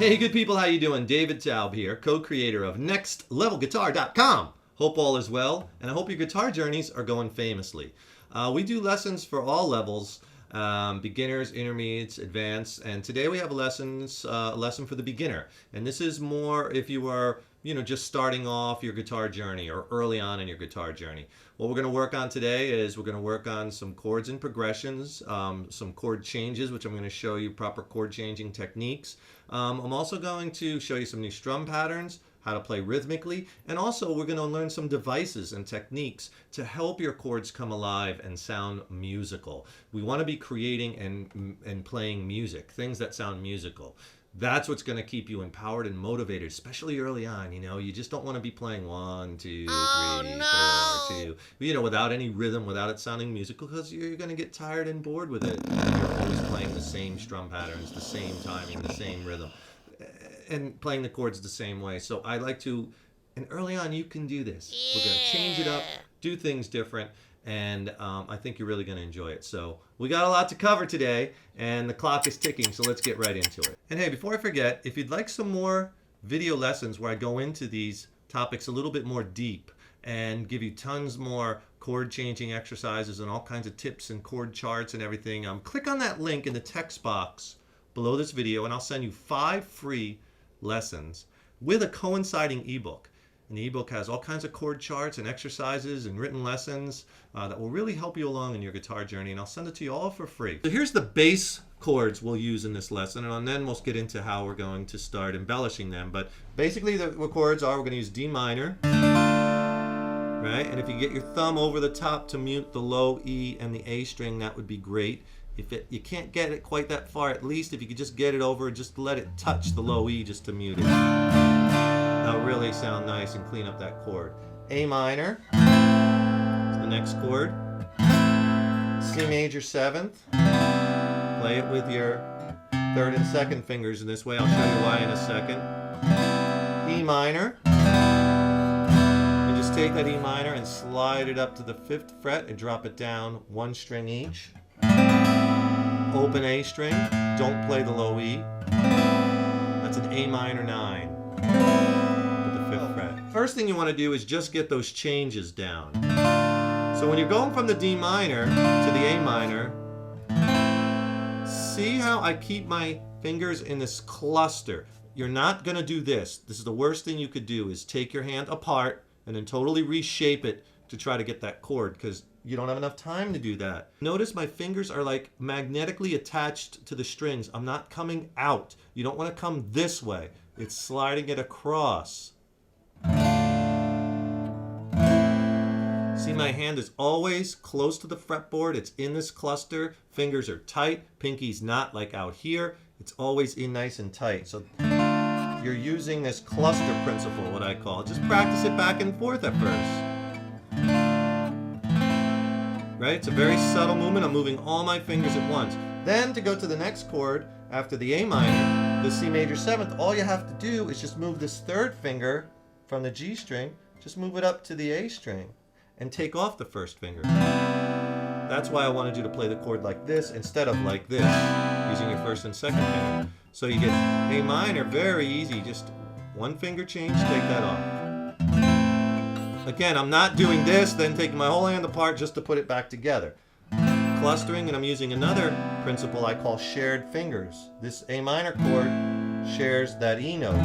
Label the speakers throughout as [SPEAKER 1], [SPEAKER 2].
[SPEAKER 1] Hey good people, how you doing? David Taub here, co-creator of NextLevelGuitar.com. Hope all is well, and I hope your guitar journeys are going famously. We do lessons for all levels, beginners, intermediates, advanced, and today we have a lesson for the beginner. And this is more if you are, just starting off your guitar journey or early on in your guitar journey. What we're going to work on today is we're going to work on some chords and progressions, some chord changes, which I'm going to show you proper chord changing techniques. I'm also going to show you some new strum patterns, how to play rhythmically, and also we're going to learn some devices and techniques to help your chords come alive and sound musical. We want to be creating and playing music, things that sound musical. That's what's going to keep you empowered and motivated, especially early on. You just don't want to be playing 1, 2, 3, 4, 2, without any rhythm, without it sounding musical, because you're going to get tired and bored with it. You're always playing the same strum patterns, the same timing, the same rhythm, and playing the chords the same way. So I like to, and early on you can do this. We're going to change it up, do things different, and I think you're really going to enjoy it. So we got a lot to cover today, and the clock is ticking, so let's get right into it. And hey, before I forget, if you'd like some more video lessons where I go into these topics a little bit more deep and give you tons more chord changing exercises and all kinds of tips and chord charts and everything, click on that link in the text box below this video, and I'll send you 5 free lessons with a coinciding ebook. And the ebook has all kinds of chord charts and exercises and written lessons that will really help you along in your guitar journey, and I'll send it to you all for free. So here's the base chords we'll use in this lesson, and then we'll get into how we're going to start embellishing them. But basically the chords are, we're going to use D minor, right? And if you get your thumb over the top to mute the low E and the A string, that would be great. If you can't get it quite that far, at least if you could just get it over, just let it touch the low E just to mute it. That'll really sound nice and clean up that chord. A minor is the next chord. C major 7th. Play it with your 3rd and 2nd fingers in this way. I'll show you why in a second. E minor. And just take that E minor and slide it up to the 5th fret and drop it down 1 string each. Open A string. Don't play the low E. That's an A minor 9. First thing you want to do is just get those changes down. So when you're going from the D minor to the A minor, see how I keep my fingers in this cluster. You're not going to do this. This is the worst thing you could do, is take your hand apart and then totally reshape it to try to get that chord, because you don't have enough time to do that. Notice my fingers are like magnetically attached to the strings. I'm not coming out. You don't want to come this way. It's sliding it across. See, my hand is always close to the fretboard. It's in this cluster. Fingers are tight. Pinky's not like out here. It's always in nice and tight. So you're using this cluster principle, what I call it. Just practice it back and forth at first. Right? It's a very subtle movement. I'm moving all my fingers at once. Then to go to the next chord after the A minor, the C major 7th, all you have to do is just move this 3rd finger from the G string, just move it up to the A string and take off the 1st finger. That's why I wanted you to play the chord like this instead of like this, using your 1st and 2nd finger. So you get A minor, very easy, just 1 finger change, take that off. Again, I'm not doing this, then taking my whole hand apart just to put it back together. Clustering, and I'm using another principle I call shared fingers. This A minor chord shares that E note.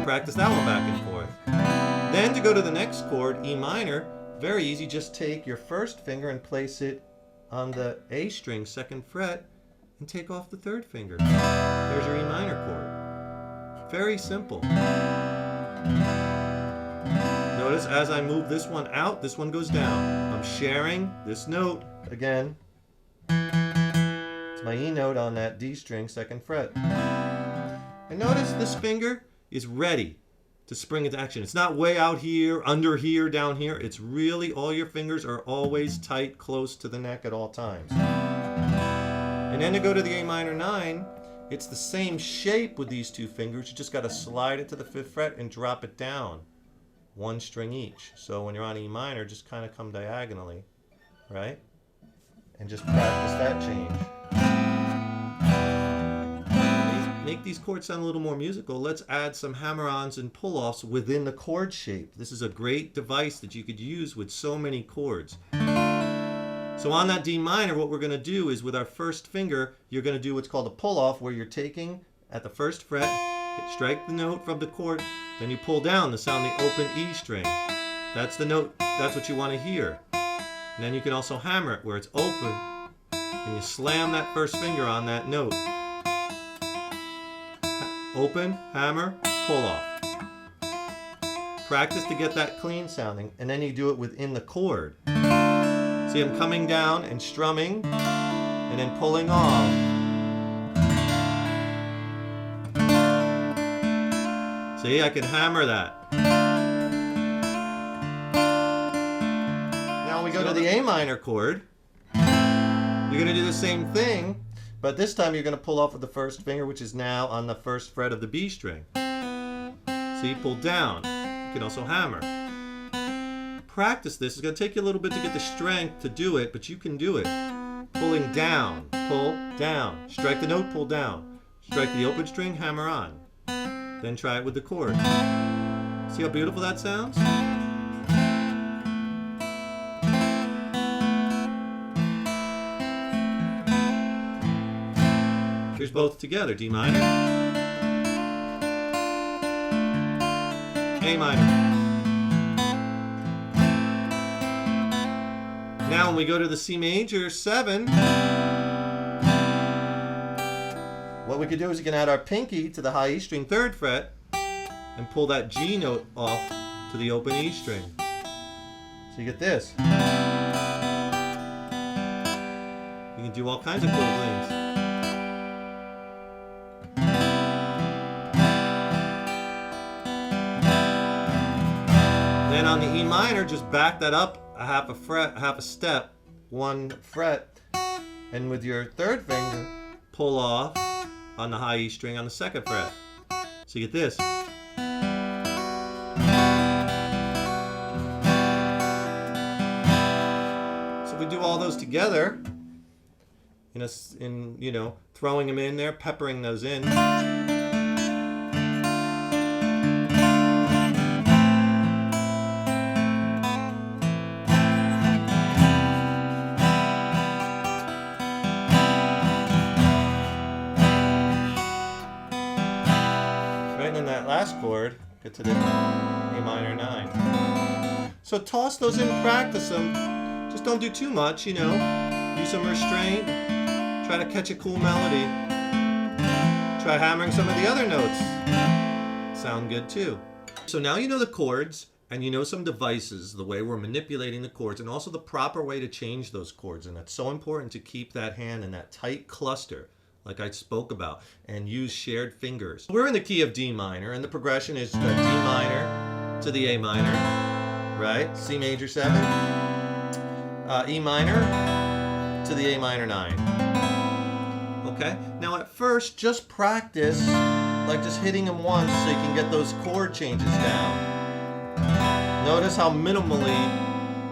[SPEAKER 1] Practice that one back and forth. Then to go to the next chord, E minor, very easy, just take your 1st finger and place it on the A string, 2nd fret, and take off the 3rd finger. There's your E minor chord. Very simple. Notice as I move this one out, this one goes down. I'm sharing this note again. It's my E note on that D string, 2nd fret. And notice this finger is ready to spring into action. It's not way out here, under here, down here. It's really, all your fingers are always tight, close to the neck at all times. And then to go to the A minor 9, it's the same shape with these 2 fingers. You just got to slide it to the 5th fret and drop it down 1 string each. So when you're on E minor, just kind of come diagonally, right? And just practice that change. make these chords sound a little more musical, let's add some hammer-ons and pull-offs within the chord shape. This is a great device that you could use with so many chords. So on that D minor, what we're going to do is with our first finger, you're going to do what's called a pull-off, where you're taking at the first fret, strike the note from the chord, then you pull down to sound the open E string. That's the note, that's what you want to hear. And then you can also hammer it where it's open, and you slam that first finger on that note. Open, hammer, pull off. Practice to get that clean sounding, and then you do it within the chord. See, I'm coming down and strumming, and then pulling off. See, I can hammer that. Now we go to the A minor chord. You're going to do the same thing, but this time you're going to pull off with the first finger, which is now on the first fret of the B string. See, pull down. You can also hammer. Practice this. It's going to take you a little bit to get the strength to do it, but you can do it. Pulling down, pull down. Strike the note, pull down. Strike the open string, hammer on. Then try it with the chord. See how beautiful that sounds? Here's both together. D minor, A minor. Now when we go to the C major 7, what we could do is we can add our pinky to the high E string 3rd fret and pull that G note off to the open E string. So you get this. You can do all kinds of cool things. Then on the E minor, just back that up a half a step, 1 fret, and with your 3rd finger, pull off on the high E string on the 2nd fret. So you get this. So if we do all those together, throwing them in there, peppering those in. Last chord, get to the A minor 9. So toss those in, practice them. Just don't do too much, use some restraint. Try to catch a cool melody. Try hammering some of the other notes. Sound good too. So now you know the chords, and you know some devices, the way we're manipulating the chords, and also the proper way to change those chords. And that's so important to keep that hand in that tight cluster, like I spoke about, and use shared fingers. We're in the key of D minor, and the progression is D minor to the A minor, right? C major 7, E minor to the A minor 9. Okay? Now at first, just practice, like just hitting them once so you can get those chord changes down. Notice how minimally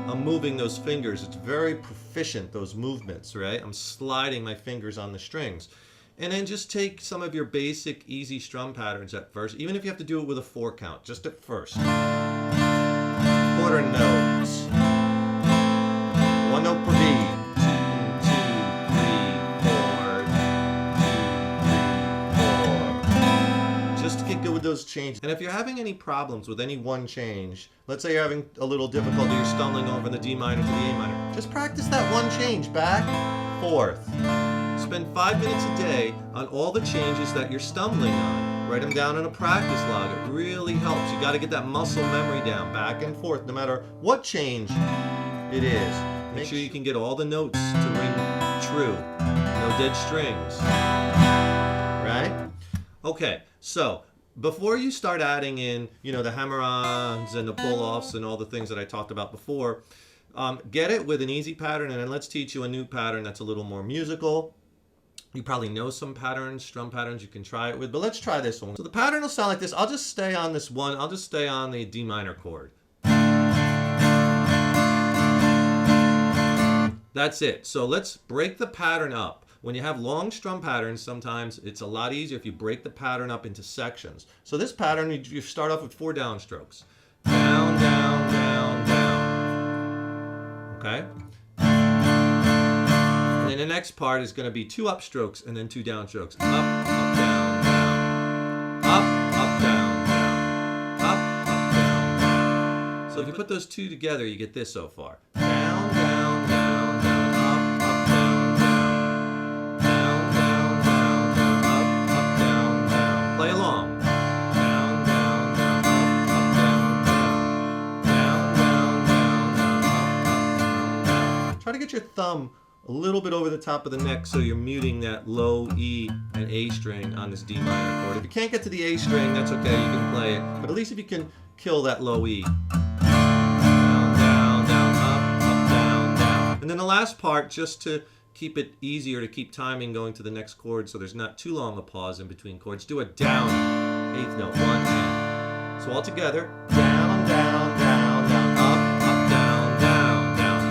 [SPEAKER 1] I'm moving those fingers. It's very proficient, those movements, right? I'm sliding my fingers on the strings. And then just take some of your basic easy strum patterns at first, even if you have to do it with a 4 count, just at first. Quarter notes. 1 note per beat. 2, 3, 4. 2, 3, 4. Just to get good with those changes. And if you're having any problems with any one change, let's say you're having a little difficulty, you're stumbling over the D minor to the A minor, just practice that one change, back, forth. Spend 5 minutes a day on all the changes that you're stumbling on. Write them down in a practice log. It really helps. You got to get that muscle memory down, back and forth, no matter what change it is. Make sure you can get all the notes to ring true. No dead strings. Right? Okay, so before you start adding in, the hammer-ons and the pull-offs and all the things that I talked about before, get it with an easy pattern, and then let's teach you a new pattern that's a little more musical. You probably know some patterns, strum patterns you can try it with, but let's try this one. So the pattern will sound like this. I'll just stay on this one. I'll just stay on the D minor chord. That's it. So let's break the pattern up. when you have long strum patterns, sometimes it's a lot easier if you break the pattern up into sections. So this pattern, you start off with 4 downstrokes. Down, down, down, down. Okay? And then the next part is going to be 2 upstrokes and then 2 downstrokes. Up, up, down, down. Up, up, down, down. Up, up, down, down. So if you put those 2 together, you get this so far. Down, down, down, down. Up, up, down, down. Down, down, down, down. Up, up, down, down. Play along. Down, down, down. Up, up, down, down. Down, down, down, down. Up, up, down, down. Try to get your thumb a little bit over the top of the neck so you're muting that low E and A string on this D minor chord. If you can't get to the A string, that's okay, you can play it. But at least if you can kill that low E. Down, down, down, up, down, down. And then the last part, just to keep it easier to keep timing going to the next chord so there's not too long a pause in between chords, do a down 8th note, 1, 2. So all together, down, down, down, down, up, up, down, down, down.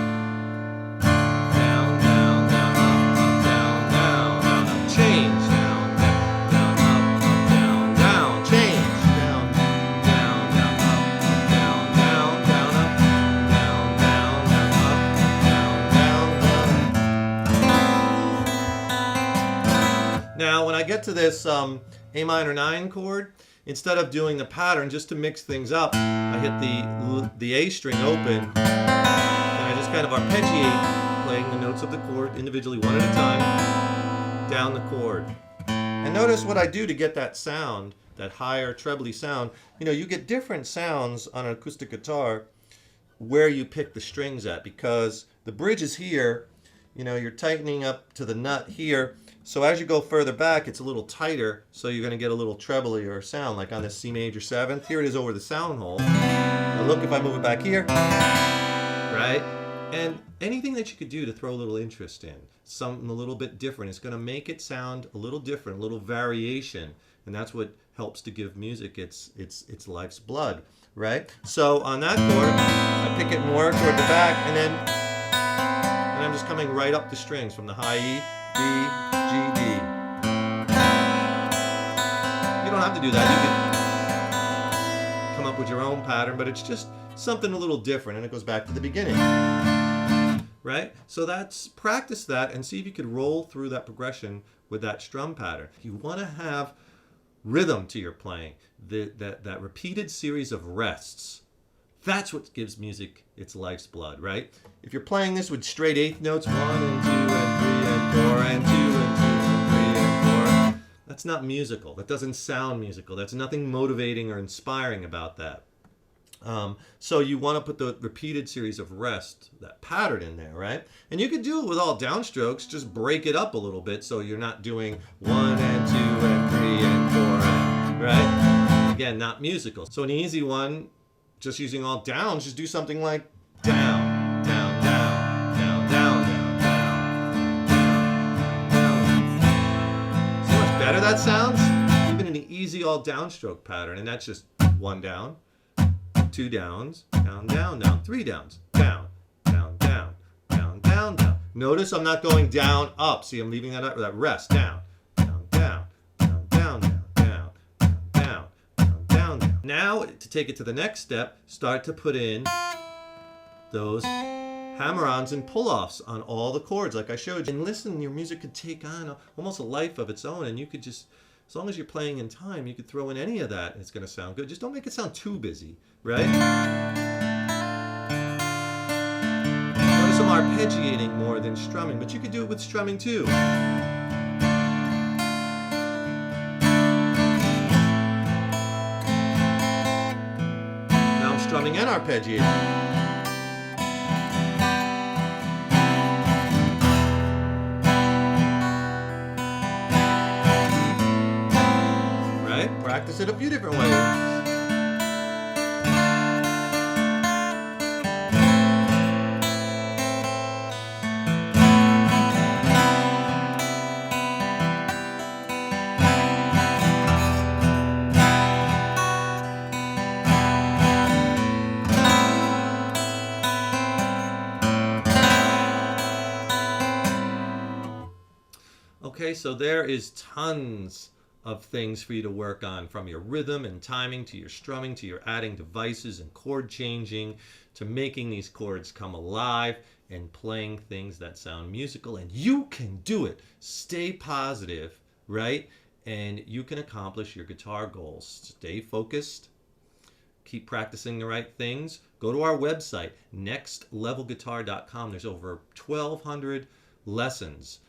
[SPEAKER 1] Now, when I get to this A minor 9 chord, instead of doing the pattern, just to mix things up, I hit the A string open, and I just kind of arpeggiate, playing the notes of the chord individually, one at a time, down the chord. And notice what I do to get that sound, that higher trebly sound. You know, you get different sounds on an acoustic guitar where you pick the strings at, because the bridge is here, you know, you're tightening up to the nut here. So as you go further back, it's a little tighter, so you're going to get a little treblier sound, like on this C major 7th. Here it is over the sound hole. Now look, if I move it back here, right? And anything that you could do to throw a little interest in, something a little bit different, it's going to make it sound a little different, a little variation, and that's what helps to give music its life's blood, right? So on that chord, I pick it more toward the back, and I'm just coming right up the strings from the high E, B, G, D. You don't have to do that. You can come up with your own pattern, but it's just something a little different, and it goes back to the beginning. Right? So practice that and see if you could roll through that progression with that strum pattern. You want to have rhythm to your playing, that repeated series of rests. That's what gives music its life's blood, right? If you're playing this with straight 8th notes, 1 and 2 and 3 and 4 and 2 and 2 and 3 and 4, that's not musical. That doesn't sound musical. That's nothing motivating or inspiring about that. So you want to put the repeated series of rest, that pattern in there, right? And you could do it with all downstrokes, just break it up a little bit so you're not doing 1 and 2 and 3 and 4, and, right? Again, not musical. So an easy one, just using all downs, just do something like down, down, down, down, down, down, down, down. See how much better that sounds? Even in the easy all downstroke pattern, and that's just 1 down, 2 downs, down, down, down, 3 downs, down, down, down, down, down, down. Notice I'm not going down, up. See, I'm leaving that rest, down, down, down, down, down, down, down, down, down, down, down. Now, to take it to the next step, start to put in those hammer-ons and pull-offs on all the chords like I showed you. And listen, your music could take on almost a life of its own, and you could just, as long as you're playing in time, you could throw in any of that and it's going to sound good. Just don't make it sound too busy, right? Notice I'm arpeggiating more than strumming, but you could do it with strumming too. Now I'm strumming and arpeggiating. Practice it a few different ways. Okay, so there is tons of things for you to work on, from your rhythm and timing to your strumming to your adding devices and chord changing to making these chords come alive and playing things that sound musical. And you can do it. Stay positive, right? And you can accomplish your guitar goals. Stay focused. Keep practicing the right things. Go to our website, nextlevelguitar.com. There's over 1,200 lessons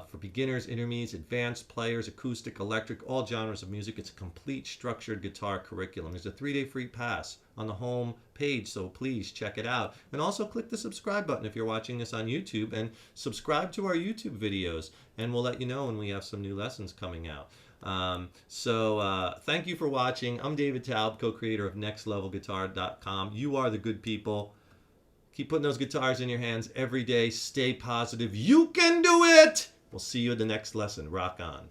[SPEAKER 1] for beginners, intermediates, advanced players, acoustic, electric, all genres of music. It's a complete structured guitar curriculum. There's a 3-day free pass on the home page, so please check it out. And also click the subscribe button if you're watching this on YouTube, and subscribe to our YouTube videos, and we'll let you know when we have some new lessons coming out. Thank you for watching. I'm David Taub, co-creator of nextlevelguitar.com. You are the good people. Keep putting those guitars in your hands every day. Stay positive. You can do it. We'll see you at the next lesson. Rock on.